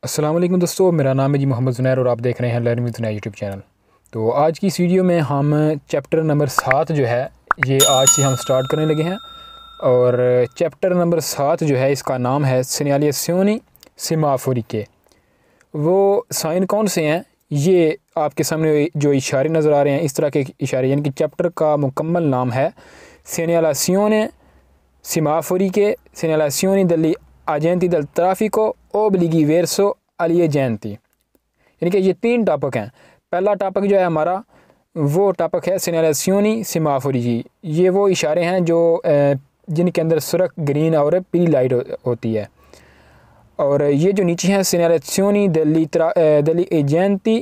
अस्सलाम वालेकुम दोस्तों, मेरा नाम है जी मोहम्मद ज़ुनैर और आप देख रहे हैं learning with Zunair YouTube channel. तो आज की इस वीडियो में हम चैप्टर नंबर 7 जो है ये आज से हम स्टार्ट करने लगे हैं। और चैप्टर नंबर 7 जो है इसका नाम है सेgnalazioni semaforiche। वो साइन कौन से हैं, ये आपके सामने जो इशारे नज़र आ रहे हैं, इस तरह के इशारे, यानी कि चैप्टर का मुकम्मल नाम है segnalazione semaforiche, segnalazioni degli agenti del traffico obblighi verso agli agenti। यानी कि ये 3 टॉपिक हैं। पहला टॉपिक जो है हमारा वो टॉपिक है segnalazioni semaforiche। ये वो इशारे हैं जो जिनके अंदर सुर्ख, ग्रीन और पीली लाइट होती है। और ये जो नीचे हैं segnalazioni degli agenti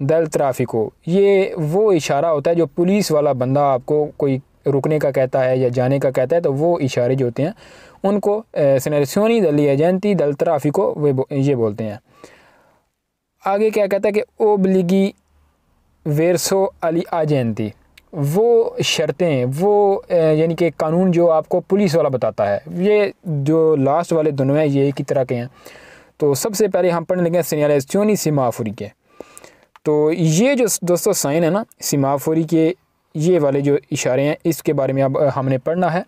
del traffico, ये वो इशारा होता है जो पुलिस वाला बंदा आपको कोई रुकने का कहता है या जाने का कहता है, तो वो इशारे जो होते हैं उनको segnalazioni degli agenti del traffico ये बोलते हैं। आगे क्या कहता है कि obblighi verso agli agenti, वो शर्तें, वो यानी कि कानून जो आपको पुलिस वाला बताता है। ये जो लास्ट वाले दोनों हैं ये एक ही तरह के हैं। तो सबसे पहले हम पढ़ने लगे segnalazioni semaforiche। तो ये जो दोस्तों साइन है ना semaforiche, ये वाले जो इशारे हैं इसके बारे में अब हमने पढ़ना है।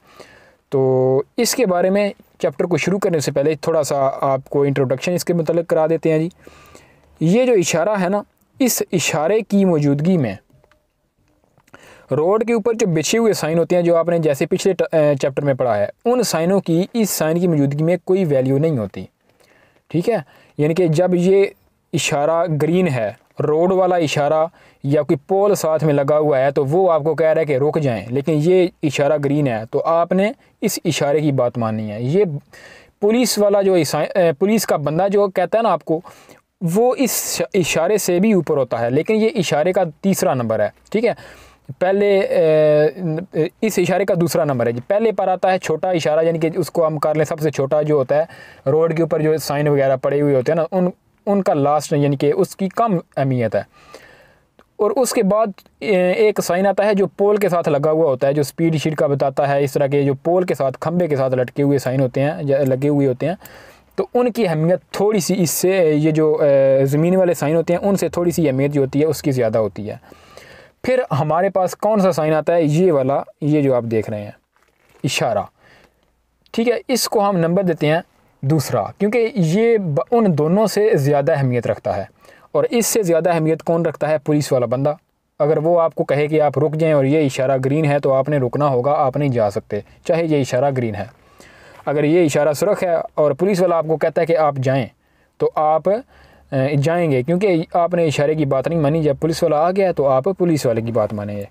तो इसके बारे में चैप्टर को शुरू करने से पहले थोड़ा सा आपको इंट्रोडक्शन इसके मतलब करा देते हैं जी। ये जो इशारा है ना, इस इशारे की मौजूदगी में रोड के ऊपर जो बिछे हुए साइन होते हैं, जो आपने जैसे पिछले चैप्टर में पढ़ा है, उन साइनों की इस साइन की मौजूदगी में कोई वैल्यू नहीं होती। ठीक है, यानी कि जब ये इशारा ग्रीन है, रोड वाला इशारा या कोई पोल साथ में लगा हुआ है, तो वो आपको कह रहा है कि रुक जाएं, लेकिन ये इशारा ग्रीन है तो आपने इस इशारे की बात माननी है। ये पुलिस वाला जो पुलिस का बंदा जो कहता है ना आपको, वो इस इशारे से भी ऊपर होता है, लेकिन ये इशारे का तीसरा नंबर है। ठीक है, पहले इस इशारे का दूसरा नंबर है जी। पहले पर आता है छोटा इशारा, यानी कि उसको हम कर लें सबसे छोटा जो होता है रोड के ऊपर जो साइन वगैरह पड़े हुए होते हैं ना, उनका लास्ट यानी कि उसकी कम अहमियत है। और उसके बाद एक साइन आता है जो पोल के साथ लगा हुआ होता है, जो स्पीड शीट का बताता है। इस तरह के जो पोल के साथ, खंबे के साथ लटके हुए साइन होते हैं, लगे हुए होते हैं, तो उनकी अहमियत थोड़ी सी इससे, ये जो ज़मीन वाले साइन होते हैं उनसे थोड़ी सी अहमियत जो होती है उसकी ज़्यादा होती है। फिर हमारे पास कौन सा साइन आता है, ये वाला, ये जो आप देख रहे हैं इशारा। ठीक है, इसको हम नंबर देते हैं दूसरा, क्योंकि ये उन दोनों से ज़्यादा अहमियत रखता है। और इससे ज़्यादा अहमियत कौन रखता है? पुलिस वाला बंदा। अगर वो आपको कहे कि आप रुक जाएं और ये इशारा ग्रीन है, तो आपने रुकना होगा, आप नहीं जा सकते चाहे ये इशारा ग्रीन है। अगर ये इशारा सुर्ख है और पुलिस वाला आपको कहता है कि आप जाएं, तो आप जाएंगे, क्योंकि आपने इशारे की बात नहीं मानी। जब पुलिस वाला आ गया तो आप पुलिस वाले की बात मानेंगे।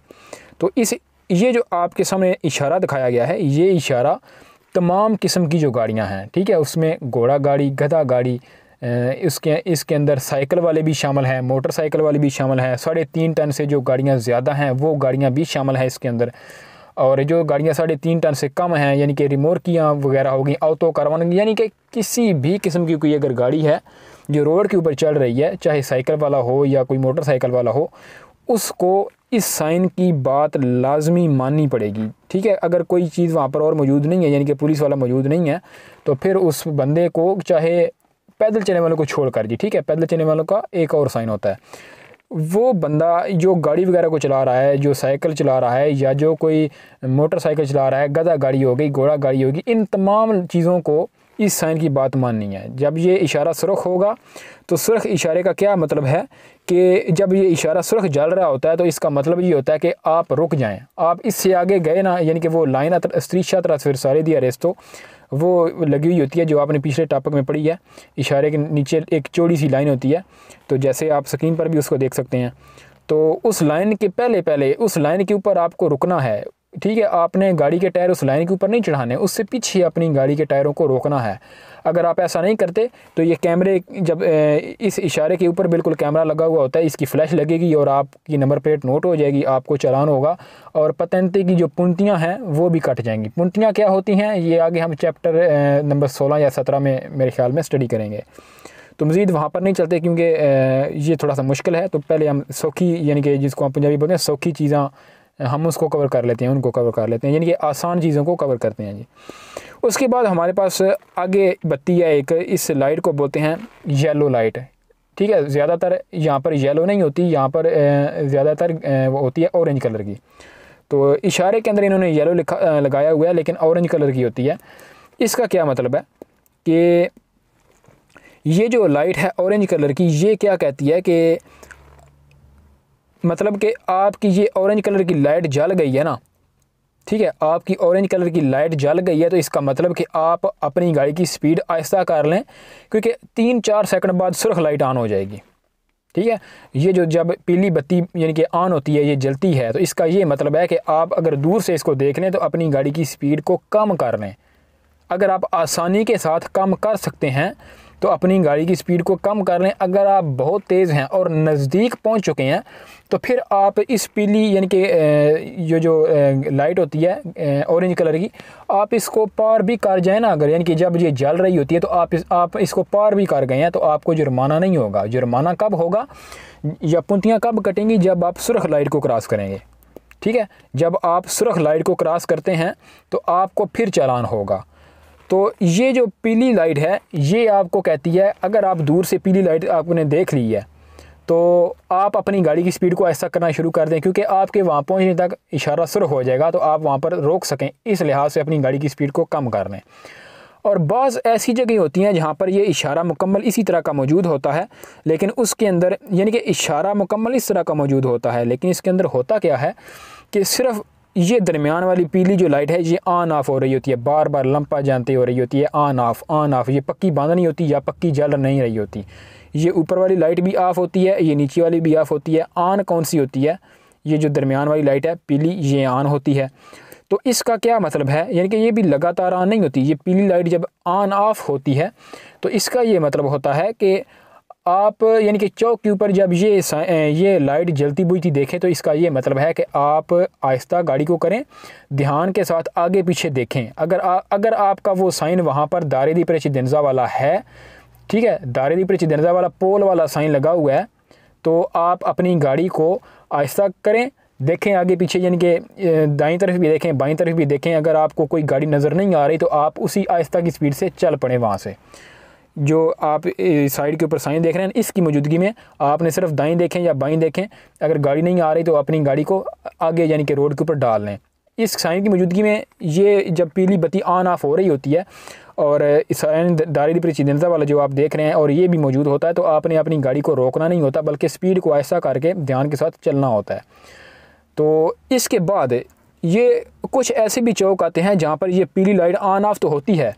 तो ये जो आपके सामने इशारा दिखाया गया है, ये इशारा तमाम किस्म की जो गाड़ियां हैं, ठीक है, उसमें घोड़ा गाड़ी, गधा गाड़ी, इसके अंदर साइकिल वाले भी शामिल हैं, मोटरसाइकिल वाले भी शामिल हैं, 3.5 टन से जो गाड़ियां ज़्यादा हैं वो गाड़ियां भी शामिल हैं इसके अंदर। और जो गाड़ियां 3.5 टन से कम हैं, यानी कि रिमोर्कियाँ वगैरह होगी, ऑटो कारवान, यानी कि किसी भी किस्म की कोई अगर गाड़ी है जो रोड के ऊपर चल रही है, चाहे साइकिल वाला हो या कोई मोटरसाइकिल वाला हो, उसको इस साइन की बात लाजमी माननी पड़ेगी। ठीक है, अगर कोई चीज़ वहाँ पर और मौजूद नहीं है, यानी कि पुलिस वाला मौजूद नहीं है, तो फिर उस बंदे को, चाहे पैदल चलने वालों को छोड़कर जी, ठीक है, पैदल चलने वालों का एक और साइन होता है, वो बंदा जो गाड़ी वगैरह को चला रहा है, जो साइकिल चला रहा है या जो कोई मोटरसाइकिल चला रहा है, गधा गाड़ी हो गई, घोड़ा गाड़ी होगी, इन तमाम चीज़ों को इस साइन की बात माननी है। जब ये इशारा सुर्ख होगा, तो सुर्ख इशारे का क्या मतलब है कि जब ये इशारा सुर्ख जल रहा होता है, तो इसका मतलब ये होता है कि आप रुक जाएं। आप इससे आगे गए ना, यानी कि वो लाइन स्त्रीशा ट्रांसफर दी अरेस्तो वो लगी हुई होती है, जो आपने पिछले टॉपिक में पढ़ी है। इशारे के नीचे एक चौड़ी सी लाइन होती है, तो जैसे आप स्क्रीन पर भी उसको देख सकते हैं। तो उस लाइन के पहले उस लाइन के ऊपर आपको रुकना है। ठीक है, आपने गाड़ी के टायर उस लाइन के ऊपर नहीं चढ़ाने, उससे पीछे अपनी गाड़ी के टायरों को रोकना है। अगर आप ऐसा नहीं करते तो ये कैमरे, जब इस इशारे के ऊपर बिल्कुल कैमरा लगा हुआ होता है, इसकी फ्लैश लगेगी और आपकी नंबर प्लेट नोट हो जाएगी, आपको चालान होगा और पतंते की जो पुंतियाँ हैं वो भी कट जाएंगी। पुंतियाँ क्या होती हैं, ये आगे हम चैप्टर नंबर 16 या 17 में मेरे ख्याल में स्टडी करेंगे। तो मज़ीद वहाँ पर नहीं चलते, क्योंकि ये थोड़ा सा मुश्किल है। तो पहले हम सौखी, यानी कि जिसको हम पंजाबी बोलते हैं सौखी चीज़ां हम उसको कवर कर लेते हैं, उनको कवर कर लेते हैं, यानी कि आसान चीज़ों को कवर करते हैं जी। उसके बाद हमारे पास आगे बत्ती है एक, इस लाइट को बोलते हैं येलो लाइट। ठीक है, ज़्यादातर यहाँ पर येलो नहीं होती, यहाँ पर ज़्यादातर वो होती है ऑरेंज कलर की। तो इशारे के अंदर इन्होंने येलो लगाया हुआ है, लेकिन ऑरेंज कलर की होती है। इसका क्या मतलब है कि ये जो लाइट है ऑरेंज कलर की, ये क्या कहती है कि मतलब कि आपकी ये ऑरेंज कलर की लाइट जल गई है ना, ठीक है, आपकी ऑरेंज कलर की लाइट जल गई है, तो इसका मतलब कि आप अपनी गाड़ी की स्पीड आहिस्ता कर लें, क्योंकि 3-4 सेकंड बाद सुर्ख लाइट ऑन हो जाएगी। ठीक है, ये जो जब पीली बत्ती यानी कि ऑन होती है, ये जलती है, तो इसका ये मतलब है कि आप अगर दूर से इसको देख लें तो अपनी गाड़ी की स्पीड को कम कर लें। अगर आप आसानी के साथ कम कर सकते हैं तो अपनी गाड़ी की स्पीड को कम कर लें। अगर आप बहुत तेज़ हैं और नज़दीक पहुंच चुके हैं तो फिर आप इस पीली यानी कि ये जो लाइट होती है ऑरेंज कलर की, आप इसको पार भी कर जाए ना, अगर यानी कि जब ये जल रही होती है तो आप इसको पार भी कर गए हैं तो आपको जुर्माना नहीं होगा। जुर्माना कब होगा या पुंतियाँ कब कटेंगी? जब आप सुर्ख लाइट को क्रॉस करेंगे। ठीक है, जब आप सुर्ख लाइट को क्रॉस करते हैं तो आपको फिर चालान होगा। तो ये जो पीली लाइट है ये आपको कहती है, अगर आप दूर से पीली लाइट आपने देख ली है तो आप अपनी गाड़ी की स्पीड को ऐसा करना शुरू कर दें, क्योंकि आपके वहाँ पहुँचने तक इशारा सुर्ख हो जाएगा तो आप वहाँ पर रोक सकें। इस लिहाज से अपनी गाड़ी की स्पीड को कम कर लें। और बाज़ ऐसी जगह होती हैं जहाँ पर ये इशारा मुकम्मल इसी तरह का मौजूद होता है, लेकिन उसके अंदर यानी कि इशारा मुकम्मल इस तरह का मौजूद होता है, लेकिन इसके अंदर होता क्या है कि सिर्फ ये दरमियान वाली पीली जो लाइट है ये ऑन ऑफ हो रही होती है, बार बार लंपा जानते हो रही होती है, ऑन ऑफ। ये पक्की बंद नहीं होती या पक्की जल नहीं रही होती। ये ऊपर वाली लाइट भी ऑफ़ होती है, ये नीचे वाली भी ऑफ़ होती है। ऑन कौन सी होती है? ये जो दरमियान वाली लाइट है पीली, ये ऑन होती है। तो इसका क्या मतलब है, यानी कि ये भी लगातार ऑन नहीं होती। ये पीली लाइट जब ऑन ऑफ होती है तो इसका ये मतलब होता है कि आप यानी कि चौक के ऊपर जब ये लाइट जलती बुझती देखें तो इसका ये मतलब है कि आप आहिस्ता गाड़ी को करें, ध्यान के साथ आगे पीछे देखें। अगर आपका वो साइन वहाँ पर दायरे दी प्रेसिडेंजा वाला है, ठीक है, दायरे दी प्रेसिडेंजा वाला पोल वाला साइन लगा हुआ है, तो आप अपनी गाड़ी को आहिस्ता करें, देखें आगे पीछे, यानी कि दाईं तरफ भी देखें बाईं तरफ भी देखें। अगर आपको कोई गाड़ी नज़र नहीं आ रही तो आप उसी आहिस्ता की स्पीड से चल पड़े। वहाँ से जो आप साइड के ऊपर साइन देख रहे हैं इसकी मौजूदगी में आपने सिर्फ दाईं देखें या बाईं देखें। अगर गाड़ी नहीं आ रही तो अपनी गाड़ी को आगे यानी कि रोड के ऊपर डाल लें। इस साइन की मौजूदगी में ये जब पीली बत्ती ऑन ऑफ हो रही होती है और इस साइन दायरे दी प्रेसिडेंजा वाला जो आप देख रहे हैं और ये भी मौजूद होता है, तो आपने अपनी गाड़ी को रोकना नहीं होता बल्कि स्पीड को ऐसा करके ध्यान के साथ चलना होता है। तो इसके बाद ये कुछ ऐसे भी चौक आते हैं जहाँ पर ये पीली लाइट ऑन ऑफ तो होती है,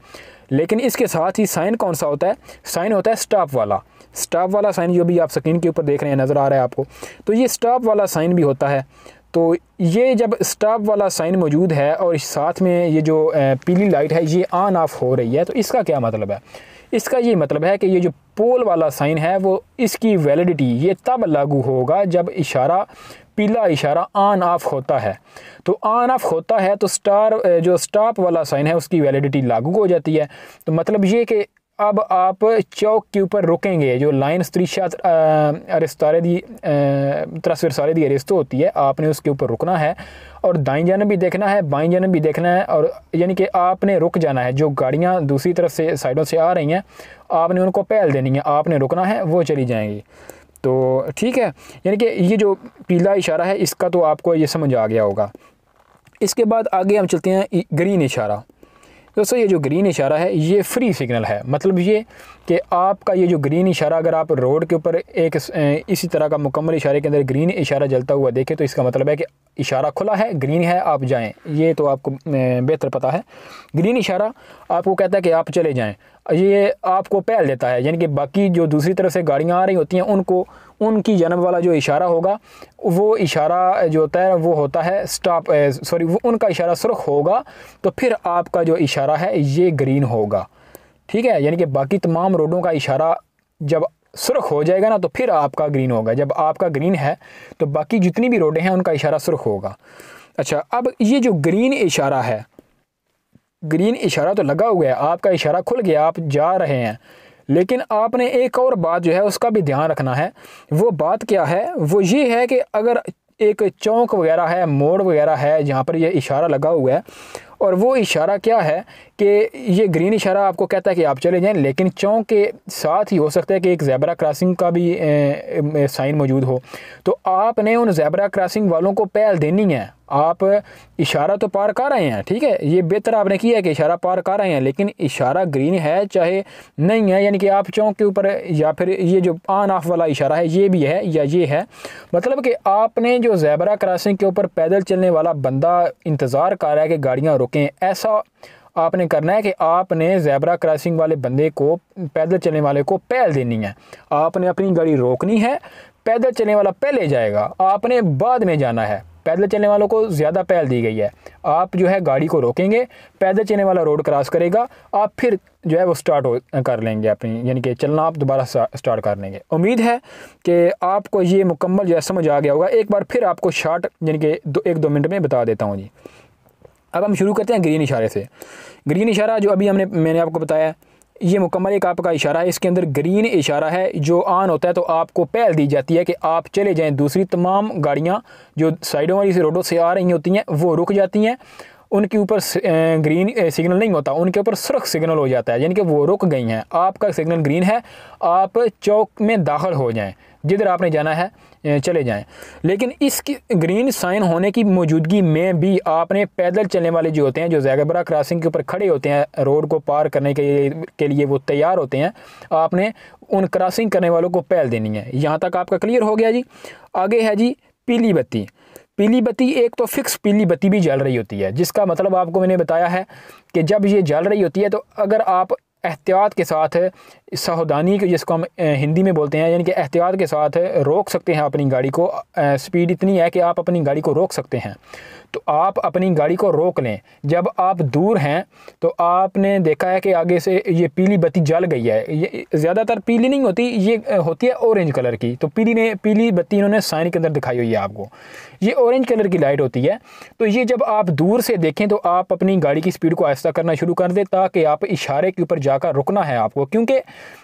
लेकिन इसके साथ ही साइन कौन सा होता है? साइन होता है स्टॉप वाला। स्टॉप वाला साइन जो भी आप स्क्रीन के ऊपर देख रहे हैं, नज़र आ रहा है आपको, तो ये स्टॉप वाला साइन भी होता है। तो ये जब स्टॉप वाला साइन मौजूद है और साथ में ये जो पीली लाइट है ये ऑन ऑफ हो रही है, तो इसका क्या मतलब है? इसका ये मतलब है कि ये जो पोल वाला साइन है वो इसकी वैलिडिटी ये तब लागू होगा जब इशारा पीला इशारा ऑन ऑफ होता है। तो ऑन ऑफ होता है तो जो स्टॉप वाला साइन है उसकी वैलिडिटी लागू हो जाती है। तो मतलब ये कि अब आप चौक के ऊपर रुकेंगे, जो लाइन स्त्रीशा रिस्तारे दी तस्वीर सारे दी रिस्तो होती है, आपने उसके ऊपर रुकना है और दाईं जानब भी देखना है बाईं जानब भी देखना है, और यानी कि आपने रुक जाना है। जो गाड़ियाँ दूसरी तरफ से साइडों से आ रही हैं आपने उनको पहल देनी है, आपने रुकना है, वो चली जाएंगी। तो ठीक है, यानी कि ये जो पीला इशारा है इसका तो आपको ये समझ आ गया होगा। इसके बाद आगे हम चलते हैं ग्रीन इशारा। दोस्तों ये जो ग्रीन इशारा है ये फ्री सिग्नल है। मतलब ये कि आपका ये जो ग्रीन इशारा अगर आप रोड के ऊपर एक इसी तरह का मुकम्मल इशारे के अंदर ग्रीन इशारा जलता हुआ देखें तो इसका मतलब है कि इशारा खुला है, ग्रीन है, आप जाएं। ये तो आपको बेहतर पता है। ग्रीन इशारा आपको कहता है कि आप चले जाएं, ये आपको पहल देता है, यानी कि बाकी जो दूसरी तरफ से गाड़ियाँ आ रही होती हैं उनको उनकी जानब वाला जो इशारा होगा वो इशारा जो होता है वो होता है स्टॉप, वो उनका इशारा सुर्ख होगा तो फिर आपका जो इशारा है ये ग्रीन होगा। ठीक है, यानी कि बाकी तमाम रोडों का इशारा जब सुर्ख हो जाएगा ना तो फिर आपका ग्रीन होगा। जब आपका ग्रीन है तो बाकी जितनी भी रोडें हैं उनका इशारा सुर्ख होगा। अच्छा, अब ये जो ग्रीन इशारा है, ग्रीन इशारा तो लगा हुआ है, आपका इशारा खुल गया, आप जा रहे हैं, लेकिन आपने एक और बात जो है उसका भी ध्यान रखना है। वो बात क्या है? वो ये है कि अगर एक चौक वगैरह है, मोड़ वगैरह है जहाँ पर ये इशारा लगा हुआ है, और वो इशारा क्या है कि ये ग्रीन इशारा आपको कहता है कि आप चले जाएं, लेकिन चौक के साथ ही हो सकता है कि एक ज़ेब्रा क्रॉसिंग का भी साइन मौजूद हो। तो आपने उन ज़ेब्रा क्रॉसिंग वालों को पहल देनी है। आप इशारा तो पार कर रहे हैं, ठीक है, ये बेहतर आपने किया है कि इशारा पार कर रहे हैं, लेकिन इशारा ग्रीन है चाहे नहीं है, यानी कि आप चौक के ऊपर, या फिर ये जो ऑन ऑफ वाला इशारा है ये भी है या ये है, मतलब कि आपने जो ज़ेब्रा क्रॉसिंग के ऊपर पैदल चलने वाला बंदा इंतज़ार कर रहा है कि गाड़ियाँ रुकें, ऐसा आपने करना है कि आपने ज़ेब्रा क्रॉसिंग वाले बंदे को, पैदल चलने वाले को पहल देनी है। आपने अपनी गाड़ी रोकनी है, पैदल चलने वाला पहले जाएगा, आपने बाद में जाना है। पैदल चलने वालों को ज़्यादा पहल दी गई है। आप जो है गाड़ी को रोकेंगे, पैदल चलने वाला रोड क्रॉस करेगा, आप फिर जो है वो स्टार्ट कर लेंगे अपनी, यानी कि चलना आप दोबारा स्टार्ट कर लेंगे। उम्मीद है कि आपको ये मुकम्मल जो है समझ आ गया होगा। एक बार फिर आपको शार्ट यानी कि 1-2 मिनट में बता देता हूँ जी। अब हम शुरू करते हैं ग्रीन इशारे से। ग्रीन इशारा जो अभी मैंने आपको बताया, ये मुकम्मल एक आपका इशारा है। इसके अंदर ग्रीन इशारा है, जो ऑन होता है तो आपको पहल दी जाती है कि आप चले जाएं। दूसरी तमाम गाड़ियां जो साइडों वाली रोडों से आ रही होती हैं वो रुक जाती हैं, उनके ऊपर ग्रीन सिग्नल नहीं होता, उनके ऊपर सुर्ख सिग्नल हो जाता है, यानी कि वो रुक गई हैं। आपका सिग्नल ग्रीन है, आप चौक में दाखिल हो जाएं, जिधर आपने जाना है चले जाएं। लेकिन इसकी ग्रीन साइन होने की मौजूदगी में भी आपने पैदल चलने वाले जो होते हैं, जो ज़ेब्रा क्रॉसिंग के ऊपर खड़े होते हैं, रोड को पार करने के लिए वो तैयार होते हैं, आपने उन क्रॉसिंग करने वालों को पहल देनी है। यहाँ तक आपका क्लियर हो गया जी। आगे है जी पीली बत्ती। पीली बत्ती, एक तो फिक्स पीली बत्ती भी जल रही होती है, जिसका मतलब आपको मैंने बताया है कि जब ये जल रही होती है तो अगर आप एहतियात के साथ, सावधानी के जिसको हम हिंदी में बोलते हैं, यानी कि एहतियात के साथ रोक सकते हैं अपनी गाड़ी को। स्पीड इतनी है कि आप अपनी गाड़ी को रोक सकते हैं, तो आप अपनी गाड़ी को रोक लें। जब आप दूर हैं तो आपने देखा है कि आगे से ये पीली बत्ती जल गई है, ये ज़्यादातर पीली नहीं होती, ये होती है ऑरेंज कलर की। तो पीली बत्ती इन्होंने साइन के अंदर दिखाई हुई है आपको, ये ऑरेंज कलर की लाइट होती है। तो ये जब आप दूर से देखें तो आप अपनी गाड़ी की स्पीड को आहिस्ता करना शुरू कर दें, ताकि आप इशारे के ऊपर जाकर रुकना है आपको। क्योंकि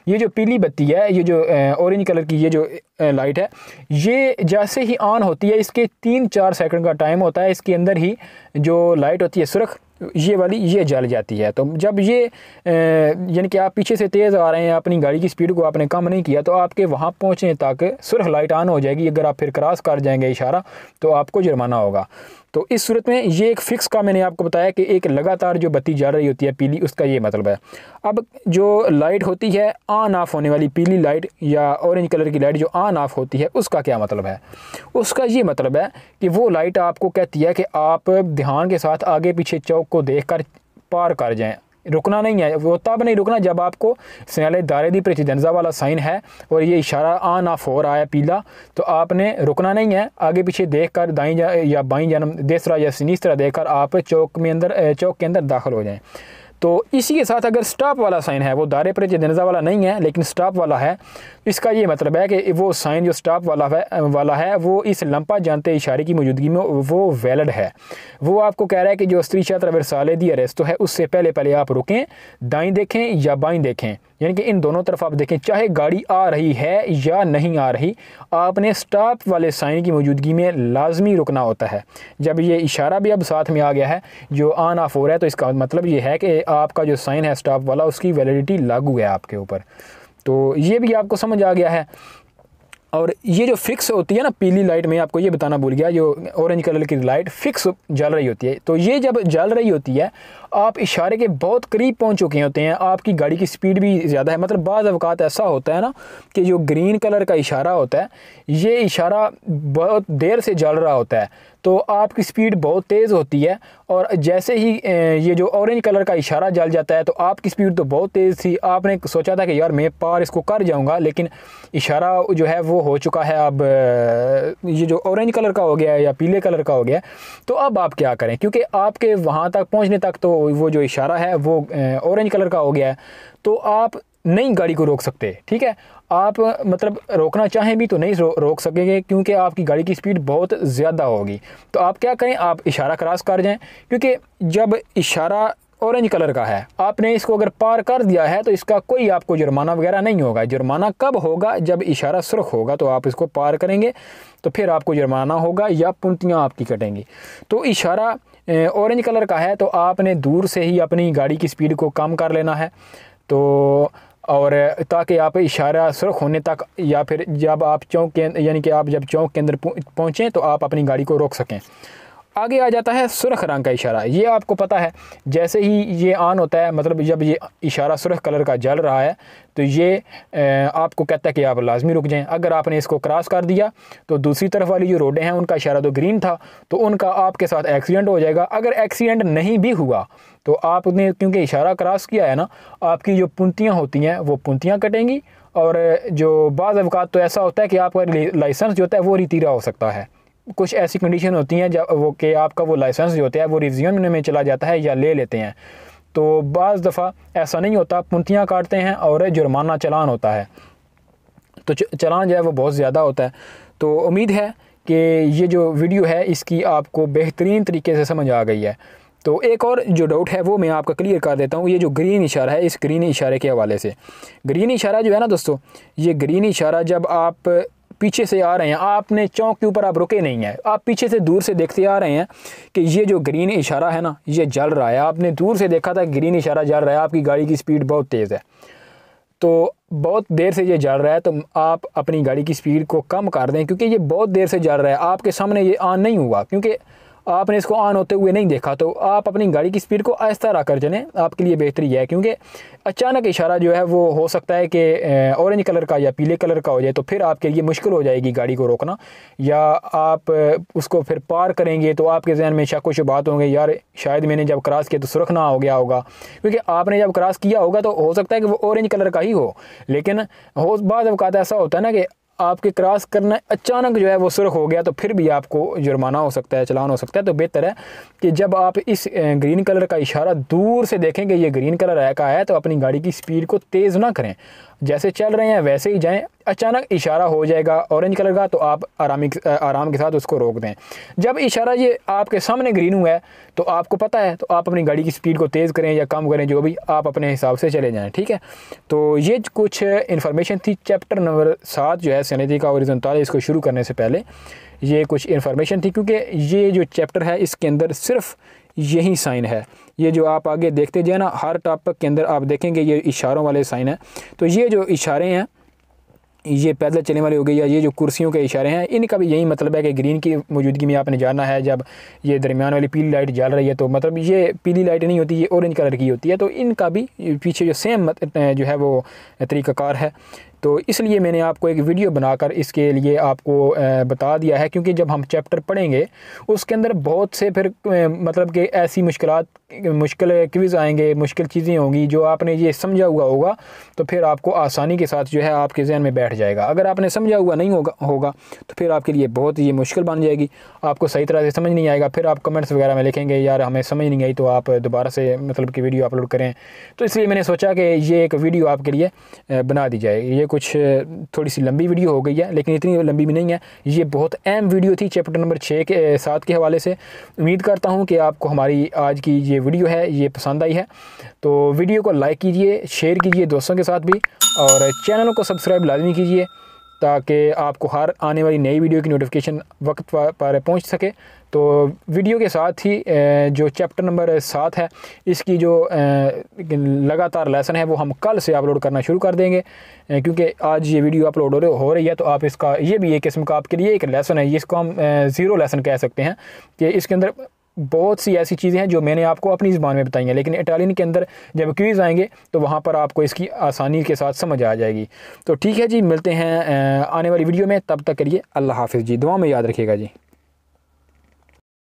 ये जो पीली बत्ती है, ये जो ऑरेंज कलर की ये जो लाइट है, ये जैसे ही ऑन होती है, इसके 3-4 सेकंड का टाइम होता है, इसके अंदर ही जो लाइट होती है सुर्ख, ये वाली, ये जल जाती है। तो जब ये यानी कि आप पीछे से तेज़ आ रहे हैं, अपनी गाड़ी की स्पीड को आपने कम नहीं किया, तो आपके वहाँ पहुँचने तक सुर्ख लाइट ऑन हो जाएगी। अगर आप फिर क्रॉस कर जाएंगे इशारा तो आपको जुर्माना होगा। तो इस सूरत में ये एक फ़िक्स का मैंने आपको बताया कि एक लगातार जो बत्ती जल रही होती है पीली, उसका ये मतलब है। अब जो लाइट होती है ऑन ऑफ होने वाली, पीली लाइट या ऑरेंज कलर की लाइट जो ऑन ऑफ होती है, उसका क्या मतलब है? उसका ये मतलब है कि वो लाइट आपको कहती है कि आप ध्यान के साथ आगे पीछे चौक को देखकर पार कर जाएं। रुकना नहीं है, वो तब नहीं रुकना जब आपको सिग्नल दायरे दी प्रेसिडेंसा वाला साइन है और ये इशारा ऑन ऑफ हो रहा है पीला, तो आपने रुकना नहीं है। आगे पीछे देखकर दाईं या बाईं जानब देसरा या सिनीस्त्रा देखकर आप चौक के अंदर दाखिल हो जाएं। तो इसी के साथ अगर स्टॉप वाला साइन है, वो दायरे प्रेसिडेंसा वाला नहीं है लेकिन स्टॉप वाला है, इसका ये मतलब है कि वो साइन जो स्टॉप वाला है वो इस लंपा जानते इशारे की मौजूदगी में वो वैलिड है। वो आपको कह रहा है कि जो स्त्रीशा ट्रैवर्साले दी अरेस्टो है, उससे पहले आप रुकें, दाईं देखें या बाईं देखें, यानी कि इन दोनों तरफ आप देखें, चाहे गाड़ी आ रही है या नहीं आ रही, आपने स्टॉप वाले साइन की मौजूदगी में लाजमी रुकना होता है। जब ये इशारा भी अब साथ में आ गया है जो ऑन ऑफ हो रहा है, तो इसका मतलब ये है कि आपका जो साइन है स्टॉप वाला, उसकी वैलिडिटी लागू है आपके ऊपर। तो ये भी आपको समझ आ गया है। और ये जो फिक्स होती है ना पीली लाइट, में आपको ये बताना भूल गया, जो ऑरेंज कलर की लाइट फिक्स जल रही होती है, तो ये जब जल रही होती है आप इशारे के बहुत करीब पहुंच चुके होते हैं, आपकी गाड़ी की स्पीड भी ज़्यादा है। मतलब बाज़ अवकात ऐसा होता है ना कि जो ग्रीन कलर का इशारा होता है, ये इशारा बहुत देर से जल रहा होता है, तो आपकी स्पीड बहुत तेज़ होती है, और जैसे ही ये जो ऑरेंज कलर का इशारा जल जाता है तो आपकी स्पीड तो बहुत तेज़ थी, आपने सोचा था कि यार मैं पार इसको कर जाऊंगा, लेकिन इशारा जो है वो हो चुका है, अब ये जो ऑरेंज कलर का हो गया या पीले कलर का हो गया। तो अब आप क्या करें, क्योंकि आपके वहाँ तक पहुँचने तक तो वो जो इशारा है वो ऑरेंज कलर का हो गया है, तो आप नहीं गाड़ी को रोक सकते। ठीक है, आप मतलब रोकना चाहें भी तो नहीं रोक सकेंगे, क्योंकि आपकी गाड़ी की स्पीड बहुत ज़्यादा होगी। तो आप क्या करें, आप इशारा क्रॉस कर जाएं, क्योंकि जब इशारा ऑरेंज कलर का है, आपने इसको अगर पार कर दिया है तो इसका कोई आपको जुर्माना वगैरह नहीं होगा। जुर्माना कब होगा? जब इशारा सुर्ख होगा तो आप इसको पार करेंगे तो फिर आपको जुर्माना होगा या पुंतियाँ आपकी कटेंगी। तो इशारा ऑरेंज कलर का है तो आपने दूर से ही अपनी गाड़ी की स्पीड को कम कर लेना है, तो और ताकि आप इशारा सुर्ख होने तक या फिर जब आप चौक के यानी कि आप जब चौक के अंदर पहुँचें तो आप अपनी गाड़ी को रोक सकें। आगे आ जाता है सुर्ख रंग का इशारा। ये आपको पता है जैसे ही ये ऑन होता है, मतलब जब ये इशारा सुर्ख कलर का जल रहा है तो ये आपको कहता है कि आप लाजमी रुक जाएं। अगर आपने इसको क्रॉस कर दिया तो दूसरी तरफ वाली जो रोडें हैं उनका इशारा तो ग्रीन था, तो उनका आपके साथ एक्सीडेंट हो जाएगा। अगर एक्सीडेंट नहीं भी हुआ तो आपने क्योंकि इशारा क्रॉस किया है ना, आपकी जो पुंतियाँ होती हैं वो पुंतियाँ कटेंगी। और जो बाज़ अवकात तो ऐसा होता है कि आपका लाइसेंस जो होता है वो रितीरा हो सकता है। कुछ ऐसी कंडीशन होती हैं जब वो कि आपका वो लाइसेंस जो होता है वो रिज्यूम में चला जाता है या ले लेते हैं। तो बाज़ दफ़ा ऐसा नहीं होता, पुंतियाँ काटते हैं और जुर्माना चालान होता है, तो चालान जो है वो बहुत ज़्यादा होता है। तो उम्मीद है कि ये जो वीडियो है इसकी आपको बेहतरीन तरीके से समझ आ गई है। तो एक और जो डाउट है वो मैं आपका क्लियर कर देता हूँ। ये जो ग्रीन इशारा है, इस ग्रीन इशारे के हवाले से, ग्रीन इशारा जो है ना दोस्तों, ये ग्रीन इशारा जब आप पीछे से आ रहे हैं, आपने चौक के ऊपर आप रुके नहीं हैं, आप पीछे से दूर से देखते आ रहे हैं कि ये जो ग्रीन इशारा है ना ये जल रहा है, आपने दूर से देखा था ग्रीन इशारा जल रहा है, आपकी गाड़ी की स्पीड बहुत तेज़ है, तो बहुत देर से ये जल रहा है, तो आप अपनी गाड़ी की स्पीड को कम कर दें क्योंकि ये बहुत देर से जल रहा है, आपके सामने ये ऑन नहीं हुआ क्योंकि आपने इसको ऑन होते हुए नहीं देखा। तो आप अपनी गाड़ी की स्पीड को आहिस्ता रखकर चलें, आपके लिए बेहतरी है। क्योंकि अचानक इशारा जो है वो हो सकता है कि ऑरेंज कलर का या पीले कलर का हो जाए, तो फिर आपके लिए मुश्किल हो जाएगी गाड़ी को रोकना, या आप उसको फिर पार करेंगे तो आपके जहन में शक व शुबहात होंगे, यार शायद मैंने जब क्रॉस किया तो सुर्ख ना हो गया होगा, क्योंकि आपने जब क्रॉस किया होगा तो हो सकता है कि वो ऑरेंज कलर का ही हो, लेकिन बाज़ औक़ात ऐसा होता है ना कि आपके क्रॉस करना अचानक जो है वो सुर्ख हो गया, तो फिर भी आपको जुर्माना हो सकता है, चालान हो सकता है। तो बेहतर है कि जब आप इस ग्रीन कलर का इशारा दूर से देखें कि ये ग्रीन कलर का है तो अपनी गाड़ी की स्पीड को तेज़ ना करें, जैसे चल रहे हैं वैसे ही जाएं। अचानक इशारा हो जाएगा ऑरेंज कलर का तो आप आराम के साथ उसको रोक दें। जब इशारा ये आपके सामने ग्रीन हुआ है तो आपको पता है, तो आप अपनी गाड़ी की स्पीड को तेज़ करें या कम करें, जो भी आप अपने हिसाब से चले जाएं, ठीक है। तो ये कुछ इन्फॉर्मेशन थी चैप्टर नंबर 7 जो है सनदी का हॉरिज़ॉन्टल, इसको शुरू करने से पहले ये कुछ इन्फॉर्मेशन थी, क्योंकि ये जो चैप्टर है इसके अंदर सिर्फ यही साइन है। ये जो आप आगे देखते जाए ना, हर टॉपिक के अंदर आप देखेंगे ये इशारों वाले साइन हैं। तो ये जो इशारे हैं, ये पैदल चलने वाले हो गए या ये जो कुर्सियों के इशारे हैं, इनका भी यही मतलब है कि ग्रीन की मौजूदगी में आपने जाना है। जब ये दरमियान वाली पीली लाइट जल रही है तो मतलब ये पीली लाइट नहीं होती, ये ऑरेंज कलर की होती है, तो इनका भी पीछे जो सेम जो है वो तरीक़ाकार है। तो इसलिए मैंने आपको एक वीडियो बनाकर इसके लिए आपको बता दिया है, क्योंकि जब हम चैप्टर पढ़ेंगे उसके अंदर बहुत से फिर मतलब कि ऐसी मुश्किल क्विज़ आएंगे, मुश्किल चीज़ें होंगी, जो आपने ये समझा हुआ होगा तो फिर आपको आसानी के साथ जो है आपके जहन में बैठ जाएगा। अगर आपने समझा हुआ नहीं होगा तो फिर आपके लिए बहुत ये मुश्किल बन जाएगी, आपको सही तरह से समझ नहीं आएगा, फिर आप कमेंट्स वगैरह में लिखेंगे यार हमें समझ नहीं आई, तो आप दोबारा से मतलब कि वीडियो अपलोड करें। तो इसलिए मैंने सोचा कि ये एक वीडियो आपके लिए बना दी जाए। ये कुछ थोड़ी सी लंबी वीडियो हो गई है, लेकिन इतनी लंबी भी नहीं है, ये बहुत अहम वीडियो थी चैप्टर नंबर 7 के हवाले से। उम्मीद करता हूँ कि आपको हमारी आज की ये वीडियो है ये पसंद आई है। तो वीडियो को लाइक कीजिए, शेयर कीजिए दोस्तों के साथ भी, और चैनल को सब्सक्राइब लाजमी कीजिए ताकि आपको हर आने वाली नई वीडियो की नोटिफिकेशन वक्त पर पहुंच सके। तो वीडियो के साथ ही जो चैप्टर नंबर 7 है इसकी जो लगातार लेसन है वो हम कल से अपलोड करना शुरू कर देंगे, क्योंकि आज ये वीडियो अपलोड हो रही है तो आप इसका ये भी एक किस्म का आपके लिए एक लेसन है, इसको हम ज़ीरो लेसन कह सकते हैं कि इसके अंदर बहुत सी ऐसी चीज़ें हैं जो मैंने आपको अपनी ज़बान में बताई हैं, लेकिन इटालियन के अंदर जब क्विज़ आएंगे तो वहाँ पर आपको इसकी आसानी के साथ समझ आ जाएगी। तो ठीक है जी, मिलते हैं आने वाली वीडियो में, तब तक के लिए अल्लाह हाफ़िज़ जी, दुआ में याद रखिएगा जी।